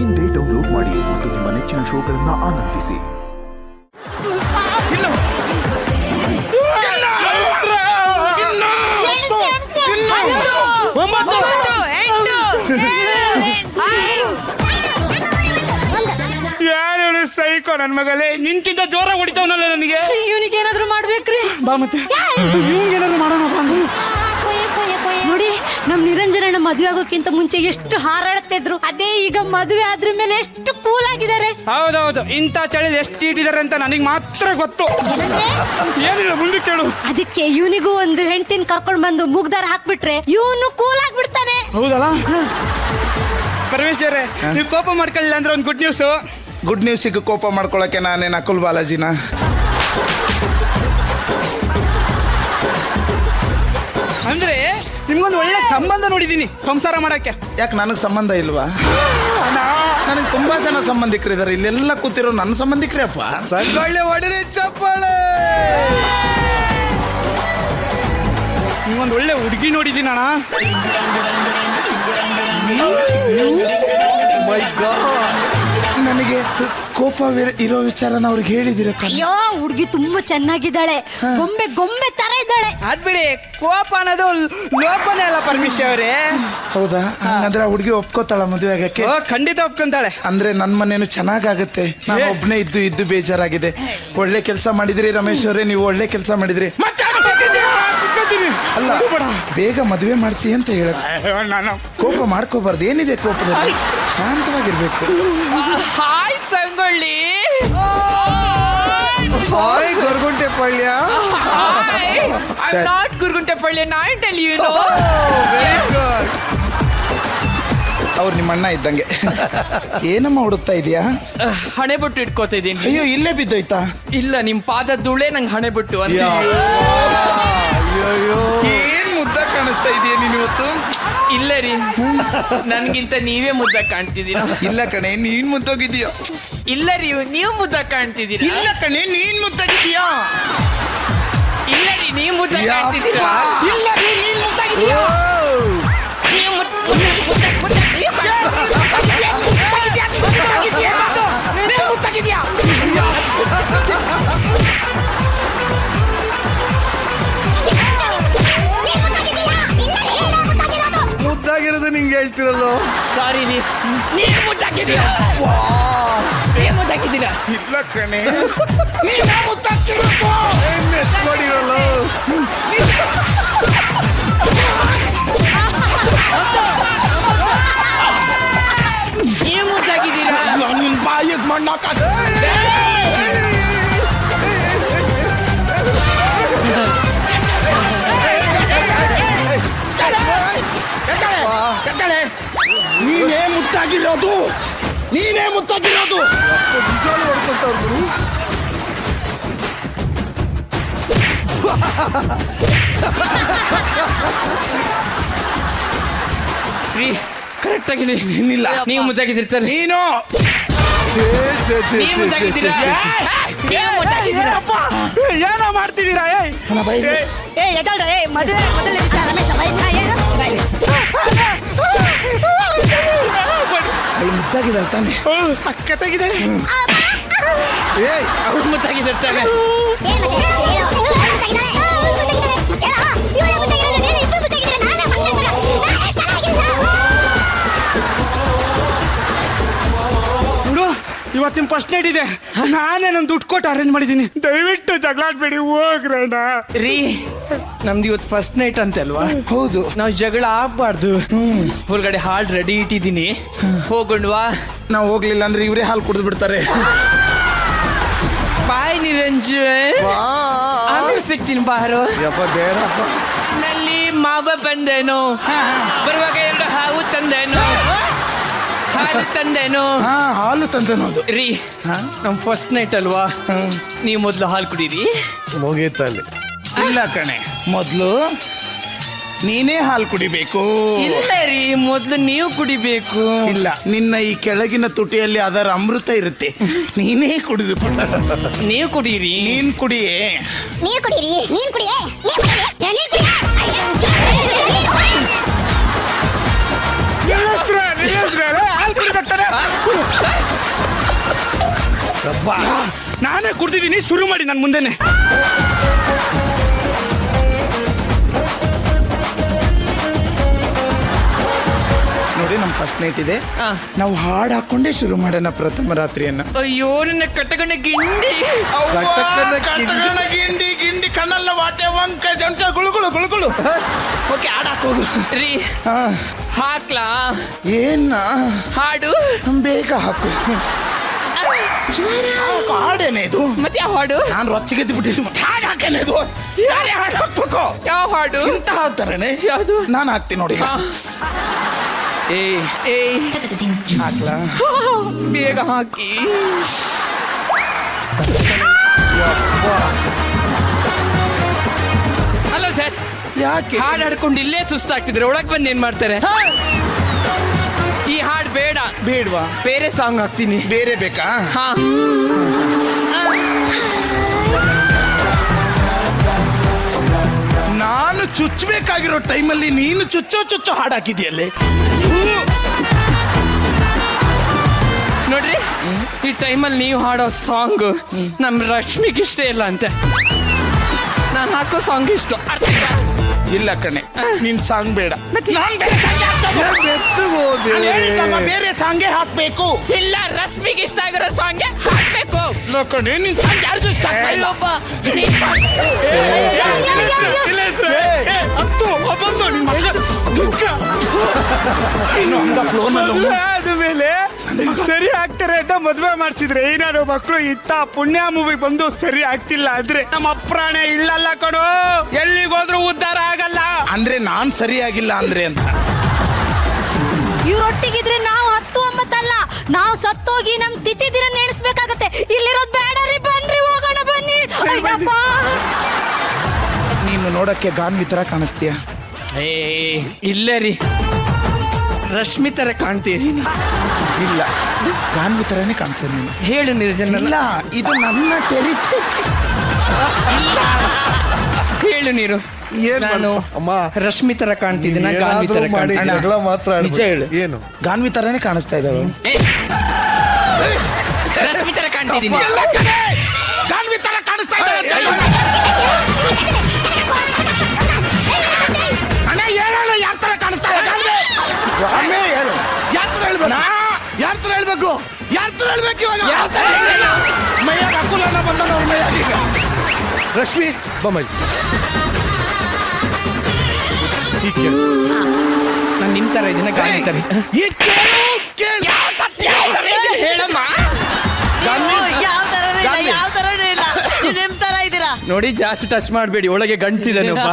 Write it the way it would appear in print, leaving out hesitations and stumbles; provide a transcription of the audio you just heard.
ಇಂದೇ ಡೌನ್ಲೋಡ್ ಮಾಡಿ ಮತ್ತು ನಿಮ್ಮ ನೆಚ್ಚಿನ ಶೋಗಳನ್ನ ಆನಂದಿಸಿ. ಯಾರು ಸೈಕೋ ನನ್ ಮಗಲೇ, ನಿಂತಿದ್ದ ಜೋರ ಹೊಡಿತಾವನಲ್ಲ ನನಗೆ. ಇವನಿಗೆ ಏನಾದ್ರು ಮಾಡ್ಬೇಕ್ರಿ. ಬಾ ಮತ್ತೆ ಏನಾದ್ರು ಮಾಡೋಣ ಬಂದು. ನೋಡಿ, ನಮ್ ನಿರಂಜನಣ್ಣ ಮದ್ವೆ ಆಗೋಕ್ಕಿಂತ ಮುಂಚೆ ಎಷ್ಟು ಹಾರಾಡ್ತಿದ್ರು, ಅದೇ ಈಗ ಮದ್ವೆ ಆದ್ರ ಮೇಲೆ ಎಷ್ಟು ಕೂಲ್ ಆಗಿದ್ದಾರೆ. ಹೌದೌದು, ಇಂಥ ಚಳಿ ಎಷ್ಟು ಇಟ್ಟಿದ್ದಾರೆ ಅಂತ ನನಗೆ ಮಾತ್ರ ಗೊತ್ತು. ಏನಿಲ್ಲ ಮುಂದೆ ಕೇಳು. ಅದಕ್ಕೆ ಇವನಿಗೂ ಒಂದು ಹೆಂಡತಿನ ಕರ್ಕೊಂಡ್ ಬಂದು ಮುಗ್ದಾರ ಹಾಕ್ಬಿಟ್ರೆ ಇವನು ಕೂಲ್ ಆಗ್ಬಿಡ್ತಾನೆ. ಹೌದಲ್ಲ ಪರಮೇಶ್ವರೇ, ನೀವು ಕೋಪ ಮಾಡ್ಕೊಳ್ಳಿಲ್ಲ ಅಂದ್ರೆ ಒಂದು ಗುಡ್ ನ್ಯೂಸ್. ಗುಡ್ ನ್ಯೂಸಿಗೆ ಕೋಪ ಮಾಡ್ಕೊಳಕ್ಕೆ ನಾನೇನು ಅಕುಲ್ ಬಾಲಾಜಿನ? ಅಂದ್ರೆ ನಿಮ್ಗೊಂದು ಒಳ್ಳೆ ಸಂಬಂಧ ನೋಡಿದೀನಿ ಸಂಸಾರ ಮಾಡಕ್ಕೆ. ಯಾಕೆ ನನಗೆ ಸಂಬಂಧ ಇಲ್ವಾ? ನನಗೆ ತುಂಬಾ ಜನ ಸಂಬಂಧಿಕರಿದ್ದಾರೆ. ಇಲ್ಲೆಲ್ಲ ಕೂತಿರೋ ನನ್ನ ಸಂಬಂಧಿಕರೇ ಅಪ್ಪ. ಸಂಗೊಳ್ಳೆ ಹೊಡೆರೆ ಚಪ್ಪಾಳೆ. ನಿಮ್ಗೊಂದು ಒಳ್ಳೆ ಹುಡುಗಿ ನೋಡಿದೀನಿ ಅಣ್ಣ. ನನಗೆ ಕೋಪ ಇರೋ ವಿಚಾರನ ಅವ್ರಿಗೆ ಹೇಳಿದಿರ? ಅಯ್ಯೋ, ಹುಡುಗಿ ತುಂಬಾ ಚೆನ್ನಾಗಿದ್ದಾಳೆ, ಗೊಂಬೆ ಗೊಂಬೆ ತರ ಇದ್ದಾಳೆ. ಅದ್ ಬಿಡಿ, ಕೋಪ ಅನ್ನೋದು ಲೋಪನೇ ಅಲ್ಲ ಪರಮೇಶ್ವರೇ. ಹೌದಾ? ಹಂಗಂದ್ರೆ ಆ ಹುಡುಗಿ ಒಪ್ಕೋತಾಳ ಮದುವೆ ಆಗಕ್ಕೆ? ಖಂಡಿತ ಒಪ್ಕೊಂತಾಳೆ. ಅಂದ್ರೆ ನನ್ ಮನೇನು ಚೆನ್ನಾಗಾಗತ್ತೆ. ನಾನು ಒಬ್ನೇ ಇದ್ದು ಬೇಜಾರಾಗಿದೆ. ಒಳ್ಳೆ ಕೆಲಸ ಮಾಡಿದ್ರಿ ರಮೇಶ್ ಅವರೇ, ನೀವು ಒಳ್ಳೆ ಕೆಲಸ ಮಾಡಿದ್ರಿ. ಅಲ್ಲ, ಬೇಗ ಮದುವೆ ಮಾಡಿಸಿ ಅಂತ ಹೇಳ. ಕೋಪ ಮಾಡ್ಕೋಬಾರ್ದು. ಏನಿದೆ ಕೋಪದಲ್ಲಿ? ಶಾಂತವಾಗಿರ್ಬೇಕು. Hi Sangolli. Hi Goraguntepalya. Not Guruguntepalli, not ಅಲ್ಲಿ ಏನು. ಅವ್ರು ನಿಮ್ಮ ಅಣ್ಣ ಇದ್ದಂಗೆ. ಏನಮ್ಮ ಹುಡುಕ್ತಾ ಇದೀಯಾ? ಹಣೆ ಬಿಟ್ಟು ಇಟ್ಕೋತಾ ಇದೀನಿ. ಅಯ್ಯೋ, ಇಲ್ಲೇ ಬಿದ್ದೋಯ್ತಾ? ಇಲ್ಲ, ನಿಮ್ ಪಾದ ಧೂಳೆ ನಂಗೆ ಹಣೆ ಬಿಟ್ಟು. ಏನ್ ಮುದ್ದ ಕಾಣಿಸ್ತಾ ಇದೀಯ ನೀನ್ ಇವತ್ತು? ಇಲ್ಲ ರೀ, ನನ್ಗಿಂತ ನೀವೇ ಮುದ್ದ ಕಾಣ್ತಿದ್ದೀರಾ. ಇಲ್ಲ ಕಣೆ, ನೀನ್ ಮುದ್ದೋಗಿದೀಯ. ಇಲ್ಲ ರೀ, ನೀವು ಮುದ್ದ ಕಾಣ್ತಿದ್ದೀರಾ. ಇಲ್ಲ ಕಣೆ, ನೀನ್ ಮುದ್ದಾಗಿದೀಯಾ. ಇಲ್ಲ ರೀ, ನೀವು ಮುದ್ದ ಕಾಣ್ತಿದ್ದೀರಾ. ಇಲ್ಲ ರೀ, ನೀನ್ ಮುದ್ದಾಗಿದೀಯಾ. ಮುದ್ದಾಗಿರೋದು ನಿಂಗೆ ಹೇಳ್ತಿರಲ್ಲೋ. ಸಾರಿ ರೀ, ನೀವು ಮುದ್ದಾಕಿದ್ದೀರಾ. ನೀವು ಮುದ್ದಾಕಿದ್ದೀರಾ. ಇಲ್ಲ ಕಣೆ, ನೀನೇ ಮುದ್ದಾಗಿರೋದು. ಮೆಚ್ಕೊಂಡಿರಲ್ಲೋ. ನೀವು ಮುದ್ದಾಕಿದ್ದೀರಾ. ನಿನ್ ಬಾಯಿಗೆ ಮಣ್ಣು ಹಾಕೋದು. ನೀನೇ ಮುದ್ದಾಗಿರೋದು. ನೀನೇ ಮುದ್ದಾಗಿರೋದು. ರೀ, ಕರೆಕ್ಟ್ ಆಗಿದೆ. ಇಲ್ಲ, ನೀವು ಮುದ್ದಾಕಿದಿರ್ತಾರೆ. ನೀನು ನೀವು ಮುದ್ದಾಕಿದ್ದೀರಾ. ನೀವು ಮುದ್ದಾಕಿದ್ದೀರಾ. ಏನೋ ಮಾಡ್ತಿದ್ದೀರಾ? ಅವಳು ಮುದ್ದಾಗಿದ್ದಾಳೆ ತಾನೆ? ಸಕ್ಕತ್ತಾಗಿದ್ದಾಳೆ. ಅವ್ರು ಮುದ್ದಾಕಿದಿರ್ತಾರೆ. ನೋಡು, ಇವತ್ತಿನ ಫಸ್ಟ್ ನೈಟ್ ಇದೆ. ನಾನೇ ನನ್ ದುಡ್ಡು ಕೊಟ್ಟು ಅರೇಂಜ್ ಮಾಡಿದ್ದೀನಿ. ದಯವಿಟ್ಟು ಜಗಳಾಡ್ಬೇಡಿ, ಹೋಗ್ರಣ್ಣ. ರೀ, ನಮ್ದು ಇವತ್ತು ಫಸ್ಟ್ ನೈಟ್ ಅಂತಲ್ವಾ? ಹೌದು. ನಾವು ಜಗಳ ಆಗ್ಬಾರ್ದು. ಹೊರಗಡೆ ಹಾಲ್ ರೆಡಿ ಇಟ್ಟಿದ್ದೀನಿ, ಹೋಗೋಣವಾ? ನಾವು ಹೋಗ್ಲಿಲ್ಲ ಅಂದ್ರೆ ಇವರೇ ಹಾಲು ಕುಡಿದು ಬಿಡ್ತಾರೆ. ಬಾಯ್ ನಿರಂಜನ್, ಆಮೇಲೆ ಸಿಗ್ತೀನಿ ಬಾರೋ. ನಲ್ಲಿ ಮಾವ ಬಂದೇನೋ, ಬರುವಾಗ 2 ಹಾವು ತಂದೇನೋ, ಹಾಲು ತಂದೇನೋ. ಹಾಲು ತಂದನೋದು. ರೀ, ನಮ್ ಫಸ್ಟ್ ನೈಟ್ ಅಲ್ವಾ? ನೀವು ಮೊದ್ಲು ಹಾಲು ಕುಡೀರಿ. ಮುಗೀತಲ್ಲಿ. ಇಲ್ಲ ಕಣೆ, ಮೊದ್ಲು ನೀನೇ ಹಾಲು ಕುಡಿಬೇಕು. ಇಲ್ಲ ರೀ, ಮೊದ್ಲು ನೀವು ಕುಡಿಬೇಕು. ಇಲ್ಲ, ನಿನ್ನ ಈ ಕೆಳಗಿನ ತುಟಿಯಲ್ಲಿ ಅದರ ಅಮೃತ ಇರುತ್ತೆ. ನೀನೇ ಕುಡಿದು ನೀವು ಕುಡೀರಿ. ನೀನ್ ಕುಡಿಯೇ. ನೀರು ಕುಡೀರಿ. ನೀನ್ ಕುಡಿಯೇ. ನೀನ್ ಕುಡಿಯೇ. ಹಾಲು ಕುಡಿಬೇಕಾರೆ ನಾನೇ ಕುಡ್ದಿದ್ದೀನಿ, ಶುರು ಮಾಡಿ ನನ್ನ ಮುಂದೆನೆ. ನೋಡಿ ನಮ್ಮ ಫಸ್ಟ್ ನೈಟ್ ಇದೆ, ನಾವು ಹಾಡು ಹಾಕೊಂಡೇ ಶುರು ಮಾಡೋಣ ಪ್ರಥಮ ರಾತ್ರಿಯನ್ನ. ಅಯ್ಯೋ ನನ್ನ ಕಟ್ಟಗಣ ಗಿಂಡಿ. ಕಟಕಣ ಗಿಂಡಿ ಗಿಂಡಿ ಕಣ್ಣಲ್ಲ ವಾಟೆ ವಂಕ ಜಂಟ ಗುಳುಗುಳು ಗುಳುಗುಳು. ಓಕೆ ಹಾಡು ಹಾಕೋದು ರೀ, ಹಾಕ್ಲಾ ಏನ ಹಾಡು? ಬೇಗ ಹಾಕು. ಹಾಡೇನೆ ಇದು? ಮತ್ತೆ ಯಾವ ಹಾಡು? ನಾನು ರೊಚ್ಚಿಗೆದ್ದು ಬಿಟ್ಟಿದ್ದೀನಿ. ಹಾಡು ಹಾಕೇನೆ ಇದು? ಯಾರೇ ಹಾಡು ಹಾಕ್ಬೇಕು? ಯಾವ ಹಾಡು? ಇಂತ ಹಾಕ್ತಾರೇನೆ? ಯಾವುದು? ನಾನು ಹಾಕ್ತೀನಿ ನೋಡಿ. ಹಾಕ್ಲಾ? ಬೇಗ ಹಾಕಿ. ಅಲ್ಲ ಸರ್, ಯಾಕೆ ಹಾಡು ಹಾಡ್ಕೊಂಡು ಇಲ್ಲೇ ಸುಸ್ತಾಗ್ತಿದ್ರೆ ಒಳಗ್ ಬಂದು ಏನ್ ಮಾಡ್ತಾರೆ? ಈ ಹಾಡು ಬೇಡ. ಬೇಡ್ವಾ? ಬೇರೆ ಸಾಂಗ್ ಹಾಕ್ತೀನಿ. ಬೇರೆ ಬೇಕಾ? ಹಾ, ನಾನು ಚುಚ್ಚಬೇಕಾಗಿರೋ ಟೈಮಲ್ಲಿ ನೀನು ಚುಚ್ಚೋ ಹಾಡು ಹಾಕಿದ್ಯಲ್ಲೇ. ನೋಡ್ರಿ, ಈ ಟೈಮಲ್ಲಿ ನೀವು ಹಾಡೋ ಸಾಂಗ್ ನಮ್ ರಶ್ಮಿಗೆ ಇಷ್ಟ ಇಲ್ಲ ಅಂತೆ. ನಾನು ಹಾಕೋ ಸಾಂಗ್ ಇಷ್ಟ. ಇಲ್ಲ ಕಣೆ, ನಿನ್ ಸಾಂಗ್ ಬೇಡ. ನಾನ್ ಬೇರೆ ಸಾಂಗ್ ಹಾಕ್ಬೇಕು. ನಾನು ಹೇಳಿದ್ದಮ್ಮ, ಬೇರೆ ಸಾಂಗೇ ಹಾಕ್ಬೇಕು. ಇಲ್ಲ, ರಶ್ಮಿಗೆ ಇಷ್ಟ ಆಗಿರೋ ಸಾಂಗ್ ಹಾಕ್ಬೇಕು. ಕಣೆ, ನಿನ್ ಸಾಂಗ್ ಯಾರಿಗೂ ಇಷ್ಟ ಆಗ್ತಾ ಇಲ್ಲ. ಇನ್ನು ಹಂಗ ಫ್ಲೋನಲ್ಲಿ ಮದುವೆ ಆದ್ಮೇಲೆ ಸರಿ ಆಗ್ತಾರೆ ಅಂತ ಮದ್ವೆ ಮಾಡ್ಸಿದ್ರೆ ಏನಾದ್ರು ಮಕ್ಕಳು ಇತ್ತ ಪುಣ್ಯ ಮೂವಿ ಬಂದು ಸರಿ ಆಗ್ತಿಲ್ಲ ಅಂದ್ರೆ ನಮ್ಮ ಅಪ್ರಾಣ ಇಲ್ಲಲ್ಲ ಕಣೋ, ಎಲ್ಲಿಗೋದ್ರೂ ಉದ್ಧಾರ ಆಗಲ್ಲ. ಅಂದ್ರೆ ನಾನ್ ಸರಿಯಾಗಿಲ್ಲ ಅಂದ್ರೆ ಅಂತ. ಇವ್ರೊಟ್ಟಿಗಿದ್ರೆ ನಾವು 10-9 ಅಲ್ಲ, ನಾವು ಸತ್ತೋಗಿ ನಮ್ ತಿಥಿ ದಿನ ನೆನೆಸ್ಬೇಕಾಗತ್ತೆ. ಇಲ್ಲಿರೋದ್ ಬೇಡ ರೀ, ಬನ್ರಿ ಹೋಗೋಣ ಬನ್ನಿ. ಅಯ್ಯಪ್ಪ, ನೀನು ನೋಡಕ್ಕೆ ಗಾನ್ವಿ ತರ ಕಾಣಿಸ್ತೀಯ. ಇಲ್ಲ ರೀ, ರಶ್ಮಿ ತರ ಕಾಣ್ತಿದ್ದೀನಿ. ಇಲ್ಲ, ಗಾನ್ವಿ ತರನೇ ಕಾಣಿಸ್ತೀನಿ ನೀನು. ಹೇಳು ನಿರ್ಜನ. ಇಲ್ಲ, ಇದು ನನ್ನ ಟೆರಿಟರಿ. ಹೇಳು ನೀರು. ನಾನು ರಶ್ಮಿ ತರ ಕಾಣ್ತಿದ್ದೀನ, ಗಾನ್ವಿ ತರ ಕಾಣ್ತಿದ್ದೀನಿ? ನಿಜ ಹೇಳು. ಏನು? ಗಾನ್ವಿ ತರನೇ ಕಾಣಿಸ್ತಾ ಇದ್ದಾವೆ. ರಶ್ಮಿ ತರ ಕಾಣ್ತಿದ್ದೀನಿ. ಗಾನ್ವಿ ತರ ಕಾಣಿಸ್ತಾ ಇದ್ದಾವೆ. ಅಣ್ಣ ಹೇಳೋಣ, ಯಾರ ತರ ಕಾಣಿಸ್ತಾ ಇದೆ ಗಾನ್ವಿ? ಅಮ್ಮೆ ಹೇಳು, ಯಾರ ತರ ಹೇಳ್ಬೇಕು? ಯಾರ ತರ ಹೇಳ್ಬೇಕು? ಯಾರ ತರ ಹೇಳ್ಬೇಕು ಇವಾಗ? ಮೈಯಾಗ ಹಾಕುಲಣ್ಣ ಬಂದ ಅವ್ರ ಮೈಯಾಗ ಈಗ. ರಶ್ಮಿ ಬೊಮ್ಮೈ, ನಾನು ನಿಮ್ ತರ ಇದೀನ, ಗಾನ್ವಿ ತರ ಇದ್ದೀನಿ. ಈ ಕೇಳು. ಹೇಳಮ್ಮ. ಯಾವ ತರನೂ ಇಲ್ಲ, ಯಾವ ತರನೂ ಇಲ್ಲ. ನೀವು ನಿಮ್ ತರ ಇದ್ದೀರಾ. ನೋಡಿ, ಜಾಸ್ತಿ ಟಚ್ ಮಾಡಬೇಡಿ, ಒಳಗೆ ಗಂಡ್ಸಿದ್ದಾನೆ ಒಬ್ಬ.